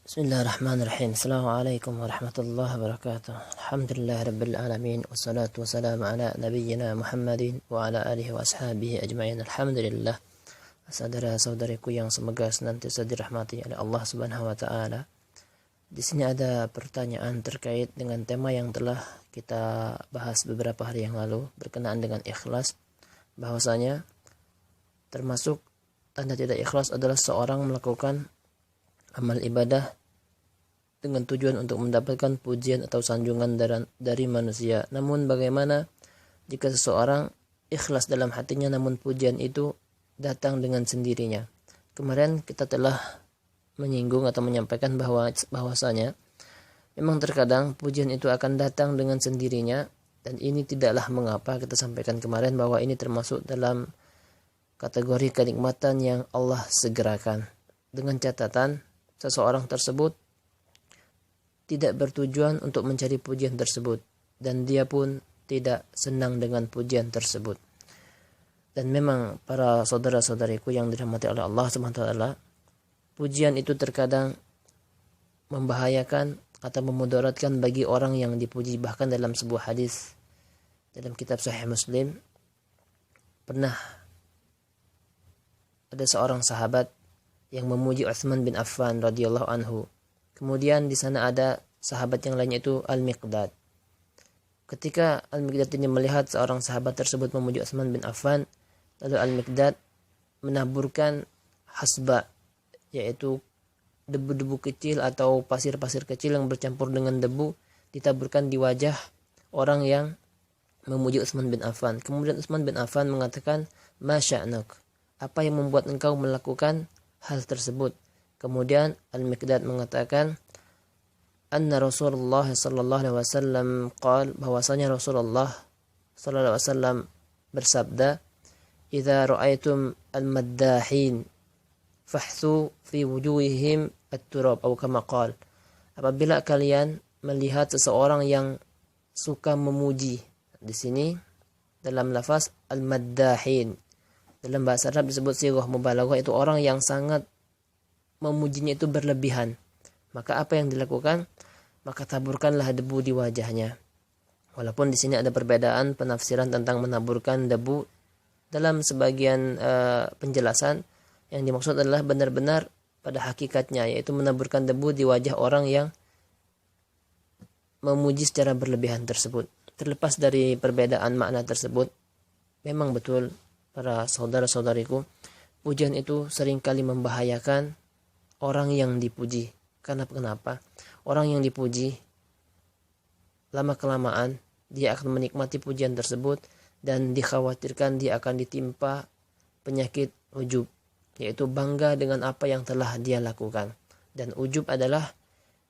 Bismillahirrahmanirrahim. Assalamualaikum warahmatullahi wabarakatuh. Alhamdulillah rabbil alamin. Wassalatu wassalamu ala nabiyyina Muhammadin wa ala alihi wa ashabihi ajma'in. Alhamdulillah. Saudara-saudariku yang semoga senantiasa dirahmati oleh Allah Subhanahu wa taala. Di sini ada pertanyaan terkait dengan tema yang telah kita bahas beberapa hari yang lalu berkenaan dengan ikhlas, bahwasanya termasuk tanda tidak ikhlas adalah seorang melakukan amal ibadah dengan tujuan untuk mendapatkan pujian atau sanjungan dari manusia. Namun bagaimana jika seseorang ikhlas dalam hatinya namun pujian itu datang dengan sendirinya? Kemarin kita telah menyinggung atau menyampaikan bahwasanya memang terkadang pujian itu akan datang dengan sendirinya, dan ini tidaklah mengapa. Kita sampaikan kemarin bahwa ini termasuk dalam kategori kenikmatan yang Allah segerakan, dengan catatan seseorang tersebut tidak bertujuan untuk mencari pujian tersebut, dan dia pun tidak senang dengan pujian tersebut. Dan memang para saudara-saudariku yang dirahmati oleh Allah SWT, pujian itu terkadang membahayakan atau memudaratkan bagi orang yang dipuji. Bahkan dalam sebuah hadis dalam kitab Sahih Muslim, pernah ada seorang sahabat yang memuji Utsman bin Affan radhiyallahu anhu. Kemudian di sana ada sahabat yang lainnya, itu Al-Miqdad. Ketika Al-Miqdad ini melihat seorang sahabat tersebut memuji Utsman bin Affan, lalu Al-Miqdad menaburkan hasba, yaitu debu-debu kecil atau pasir-pasir kecil yang bercampur dengan debu, ditaburkan di wajah orang yang memuji Utsman bin Affan. Kemudian Utsman bin Affan mengatakan, "Ma sya'nuk? Apa yang membuat engkau melakukan hal tersebut?" Kemudian Al-Miqdad mengatakan, anna Rasulullah sallallahu alaihi wasallam qala, bahwasanya Rasulullah sallallahu alaihi wasallam bersabda, "Idza ra'aitum al-maddahin fahthu fi wujuhihim at-turab," atau kama qala, apabila kalian melihat seseorang yang suka memuji. Di sini dalam lafaz al-maddahin, dalam bahasa Arab disebut sighah mubalaghah, itu orang yang sangat memujinya itu berlebihan. Maka apa yang dilakukan? Maka taburkanlah debu di wajahnya. Walaupun di sini ada perbedaan penafsiran tentang menaburkan debu. Dalam sebagian penjelasan, yang dimaksud adalah benar-benar pada hakikatnya, yaitu menaburkan debu di wajah orang yang memuji secara berlebihan tersebut. Terlepas dari perbedaan makna tersebut, memang betul para saudara-saudariku, pujian itu seringkali membahayakan orang yang dipuji. Karena kenapa? Orang yang dipuji, lama-kelamaan dia akan menikmati pujian tersebut, dan dikhawatirkan dia akan ditimpa penyakit ujub, yaitu bangga dengan apa yang telah dia lakukan. Dan ujub adalah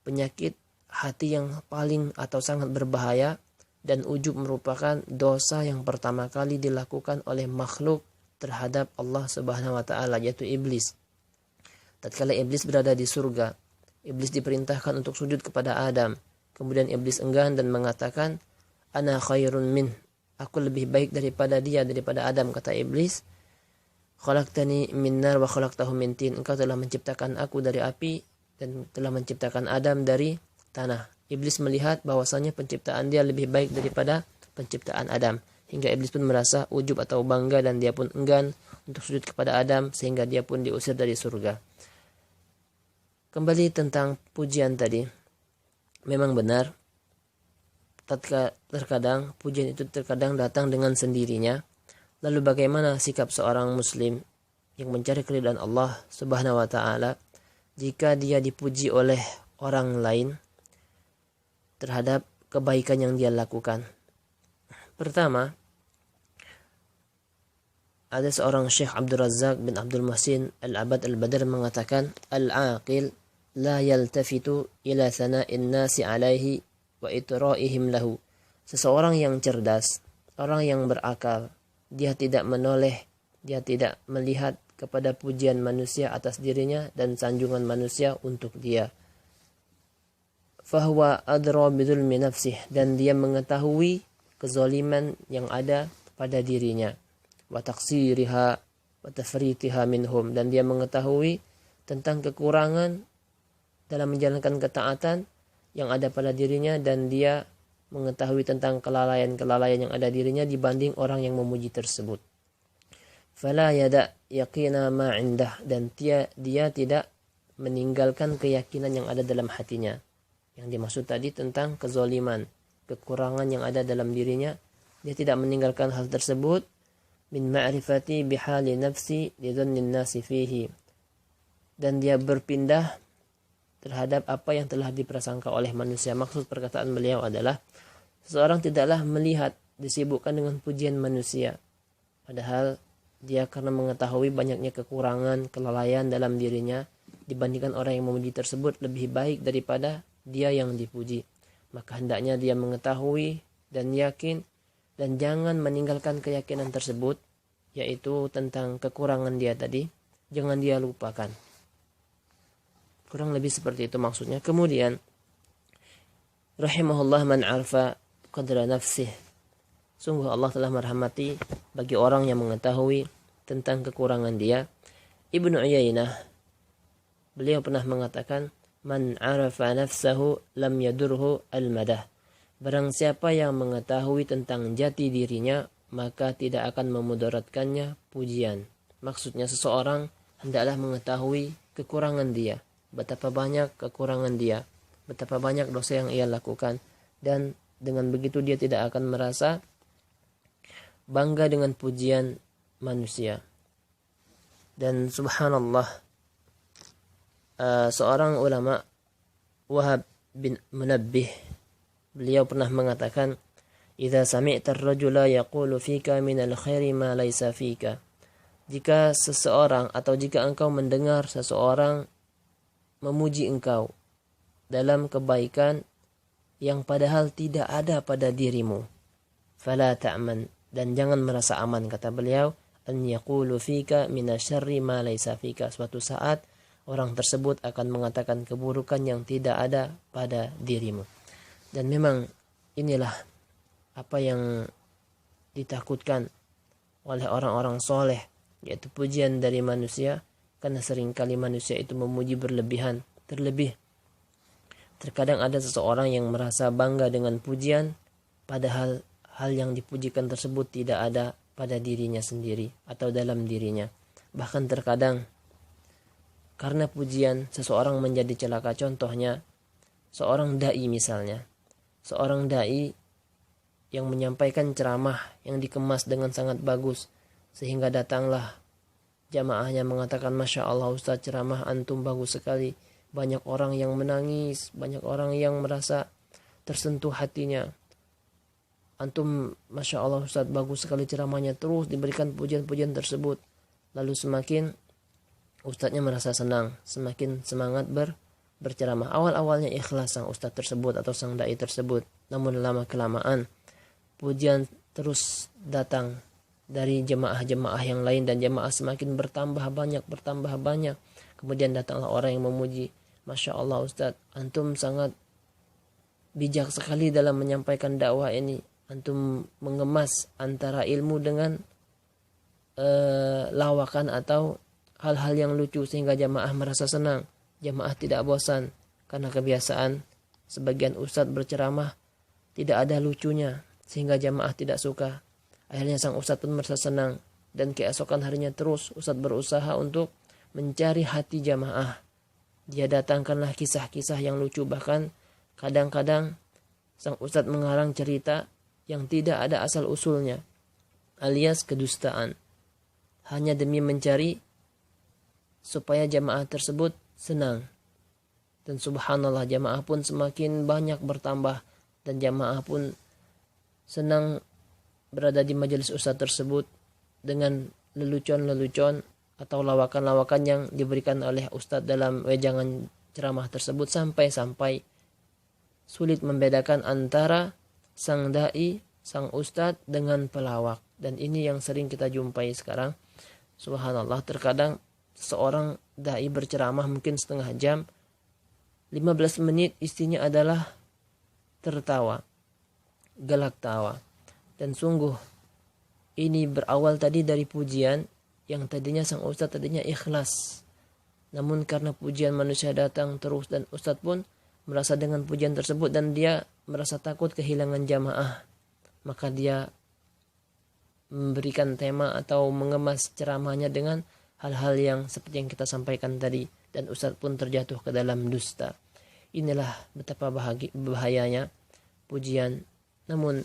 penyakit hati yang paling atau sangat berbahaya, dan ujub merupakan dosa yang pertama kali dilakukan oleh makhluk terhadap Allah Subhanahu wa taala, yaitu iblis. Tatkala iblis berada di surga, iblis diperintahkan untuk sujud kepada Adam. Kemudian iblis enggan dan mengatakan, "Ana khairun min." Aku lebih baik daripada dia, daripada Adam, kata iblis. "Khalaqtani min nar wa khalaqtahu min tin." Engkau telah menciptakan aku dari api dan telah menciptakan Adam dari tanah. Iblis melihat bahwasanya penciptaan dia lebih baik daripada penciptaan Adam, hingga iblis pun merasa ujub atau bangga, dan dia pun enggan untuk sujud kepada Adam, sehingga dia pun diusir dari surga. Kembali tentang pujian tadi, memang benar terkadang pujian itu terkadang datang dengan sendirinya. Lalu bagaimana sikap seorang muslim yang mencari keridhaan Allah Subhanahu wa taala jika dia dipuji oleh orang lain terhadap kebaikan yang dia lakukan? Pertama, ada seorang Syekh Abdul Razak bin Abdul Muhsin Al-Abad Al-Badr mengatakan, "Al-aqil la yaltafitu ila thana'in nasi alaihi wa itra'ihim lahu." Seseorang yang cerdas, orang yang berakal, dia tidak menoleh, dia tidak melihat kepada pujian manusia atas dirinya dan sanjungan manusia untuk dia. Fahuwa adra bidzulmi nafsih, dan dia mengetahui kezaliman yang ada pada dirinya. Wa taqsiriha wa tafritiha minhum, dan dia mengetahui tentang kekurangan dalam menjalankan ketaatan yang ada pada dirinya, dan dia mengetahui tentang kelalaian-kelalaian yang ada dirinya dibanding orang yang memuji tersebut. Fala yada yaqina ma indah, dan dia tidak meninggalkan keyakinan yang ada dalam hatinya. Yang dimaksud tadi tentang kezaliman, kekurangan yang ada dalam dirinya, dia tidak meninggalkan hal tersebut. Min ma'rifati bihali nafsi lidhannin nasi fihi, dan dia berpindah terhadap apa yang telah diprasangka oleh manusia. Maksud perkataan beliau adalah seseorang tidaklah melihat disibukkan dengan pujian manusia, padahal dia karena mengetahui banyaknya kekurangan, kelalaian dalam dirinya dibandingkan orang yang memuji tersebut lebih baik daripada dia yang dipuji. Maka hendaknya dia mengetahui dan yakin dan jangan meninggalkan keyakinan tersebut, yaitu tentang kekurangan dia tadi, jangan dia lupakan. Kurang lebih seperti itu maksudnya. Kemudian rahimahullah man arfa qadra nafsih, sungguh Allah telah merahmati bagi orang yang mengetahui tentang kekurangan dia. Ibnu Uyainah, beliau pernah mengatakan, man arafa nafsahu lam yadurhu al-madah, barang siapa yang mengetahui tentang jati dirinya, maka tidak akan memudaratkannya pujian. Maksudnya seseorang hendaklah mengetahui kekurangan dia, betapa banyak kekurangan dia, betapa banyak dosa yang ia lakukan, dan dengan begitu dia tidak akan merasa bangga dengan pujian manusia. Dan subhanallah, seorang ulama, Wahab bin Munabbih, beliau pernah mengatakan, "Idza sami'ta ar-rajula yaqulu fika min al-khairi ma laysa fika." Jika seseorang atau jika engkau mendengar seseorang memuji engkau dalam kebaikan yang padahal tidak ada pada dirimu, fala ta'man, dan jangan merasa aman, kata beliau, an yaqulu fika min asy-syarri ma laysa fika. Suatu saat orang tersebut akan mengatakan keburukan yang tidak ada pada dirimu. Dan memang inilah apa yang ditakutkan oleh orang-orang soleh, yaitu pujian dari manusia, karena seringkali manusia itu memuji berlebihan. Terlebih terkadang ada seseorang yang merasa bangga dengan pujian, padahal hal yang dipujikan tersebut tidak ada pada dirinya sendiri atau dalam dirinya. Bahkan terkadang karena pujian seseorang menjadi celaka. Contohnya seorang dai misalnya, seorang dai yang menyampaikan ceramah yang dikemas dengan sangat bagus, sehingga datanglah jamaahnya mengatakan, Masya Allah Ustaz, ceramah antum bagus sekali. Banyak orang yang menangis, banyak orang yang merasa tersentuh hatinya. Antum Masya Allah Ustaz, bagus sekali ceramahnya. Terus diberikan pujian-pujian tersebut. Lalu semakin ustadznya merasa senang, semakin semangat berceramah. Awal-awalnya ikhlas sang ustadz tersebut atau sang dai tersebut, namun lama-kelamaan pujian terus datang dari jemaah-jemaah yang lain, dan jemaah semakin bertambah banyak. Kemudian datanglah orang yang memuji, Masya Allah Ustadz, antum sangat bijak sekali dalam menyampaikan dakwah ini. Antum mengemas antara ilmu dengan lawakan atau hal-hal yang lucu, sehingga jamaah merasa senang. Jamaah tidak bosan, karena kebiasaan sebagian ustadz berceramah tidak ada lucunya, sehingga jamaah tidak suka. Akhirnya sang ustadz pun merasa senang, dan keesokan harinya terus ustadz berusaha untuk mencari hati jamaah. Dia datangkanlah kisah-kisah yang lucu, bahkan kadang-kadang sang ustadz mengarang cerita yang tidak ada asal usulnya, alias kedustaan, hanya demi mencari supaya jamaah tersebut senang. Dan subhanallah, jamaah pun semakin banyak bertambah, dan jamaah pun senang berada di majelis ustadz tersebut dengan lelucon-lelucon atau lawakan-lawakan yang diberikan oleh ustadz dalam wejangan ceramah tersebut, sampai-sampai sulit membedakan antara sang dai, sang ustadz dengan pelawak. Dan ini yang sering kita jumpai sekarang. Subhanallah, terkadang seorang dai berceramah mungkin setengah jam, 15 menit isinya adalah tertawa, gelak tawa. Dan sungguh ini berawal tadi dari pujian yang tadinya sang ustadz tadinya ikhlas Namun karena pujian manusia datang terus dan ustadz pun merasa dengan pujian tersebut dan dia merasa takut kehilangan jamaah, maka dia memberikan tema atau mengemas ceramahnya dengan hal-hal yang seperti yang kita sampaikan tadi, dan ustadz pun terjatuh ke dalam dusta. Inilah betapa bahayanya pujian. Namun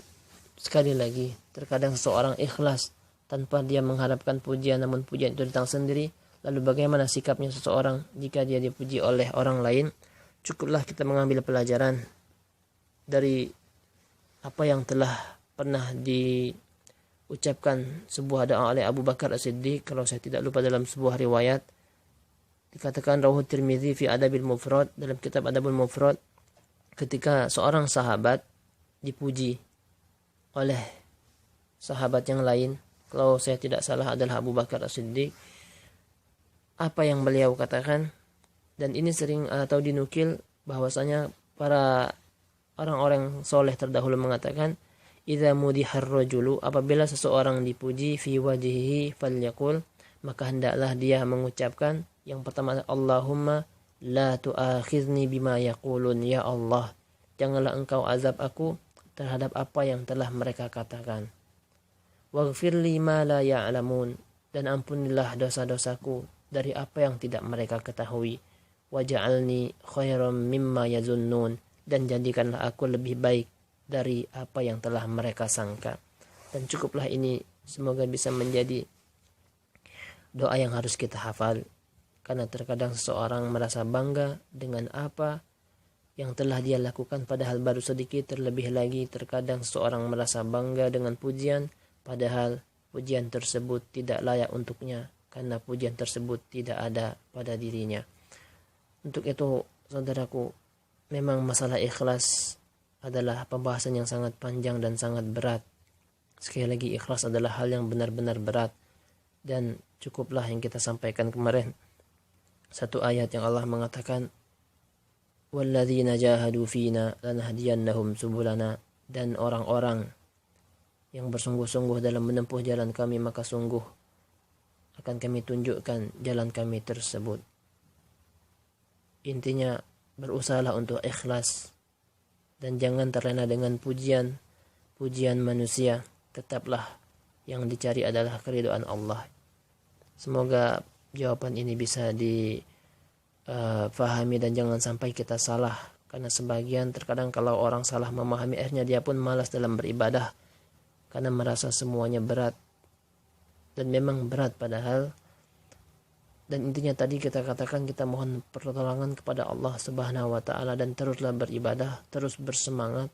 sekali lagi, terkadang seseorang ikhlas tanpa dia mengharapkan pujian, namun pujian itu datang sendiri. Lalu bagaimana sikapnya seseorang jika dia dipuji oleh orang lain? Cukuplah kita mengambil pelajaran dari apa yang telah pernah diucapkan sebuah doa oleh Abu Bakar As-Siddiq, kalau saya tidak lupa dalam sebuah riwayat. Dikatakan Rawahu Tirmidzi fi Adabil Mufrad, dalam kitab Adabul Mufrad, ketika seorang sahabat dipuji oleh sahabat yang lain, kalau saya tidak salah adalah Abu Bakar As-Siddiq, apa yang beliau katakan, dan ini sering atau dinukil bahwasanya para orang-orang soleh terdahulu mengatakan, idza mudihar rajulu, apabila seseorang dipuji, fi wajhihi falyaqul, maka hendaklah dia mengucapkan yang pertama, Allahumma la tu'akhizni bima yaqulun, ya Allah, janganlah engkau azab aku terhadap apa yang telah mereka katakan. Waghfirli ma la ya'lamun, dan ampunilah dosa-dosaku dari apa yang tidak mereka ketahui. Waj'alni khairam mimma yazunnun, dan jadikanlah aku lebih baik dari apa yang telah mereka sangka. Dan cukuplah ini, semoga bisa menjadi doa yang harus kita hafal, karena terkadang seseorang merasa bangga dengan apa yang telah dia lakukan padahal baru sedikit. Terlebih lagi terkadang seseorang merasa bangga dengan pujian padahal pujian tersebut tidak layak untuknya, karena pujian tersebut tidak ada pada dirinya. Untuk itu, saudaraku, memang masalah ikhlas adalah pembahasan yang sangat panjang dan sangat berat. Sekali lagi, ikhlas adalah hal yang benar-benar berat, dan cukuplah yang kita sampaikan kemarin. Satu ayat yang Allah mengatakan, walladzina jahadu fina lanahdiyannahum subulana, dan orang-orang yang bersungguh-sungguh dalam menempuh jalan kami, maka sungguh akan kami tunjukkan jalan kami tersebut. Intinya, berusahalah untuk ikhlas dan jangan terlena dengan pujian manusia. Tetaplah yang dicari adalah keridhaan Allah. Semoga jawaban ini bisa difahami dan jangan sampai kita salah, karena sebagian terkadang kalau orang salah memahami, akhirnya dia pun malas dalam beribadah karena merasa semuanya berat, dan memang berat padahal. Dan intinya tadi kita katakan, kita mohon pertolongan kepada Allah Subhanahu wa taala dan teruslah beribadah, terus bersemangat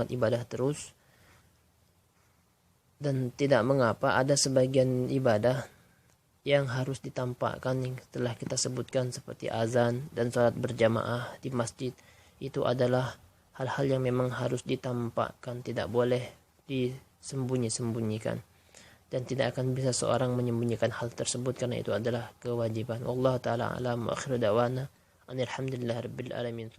ibadah terus. Dan tidak mengapa ada sebagian ibadah yang harus ditampakkan yang telah kita sebutkan, seperti azan dan salat berjamaah di masjid. Itu adalah hal-hal yang memang harus ditampakkan, tidak boleh disembunyi-sembunyikan, dan tidak akan bisa seorang menyembunyikan hal tersebut karena itu adalah kewajiban. Allah taala alam, wa akhiru da'wana alhamdulillahirabbil alamin.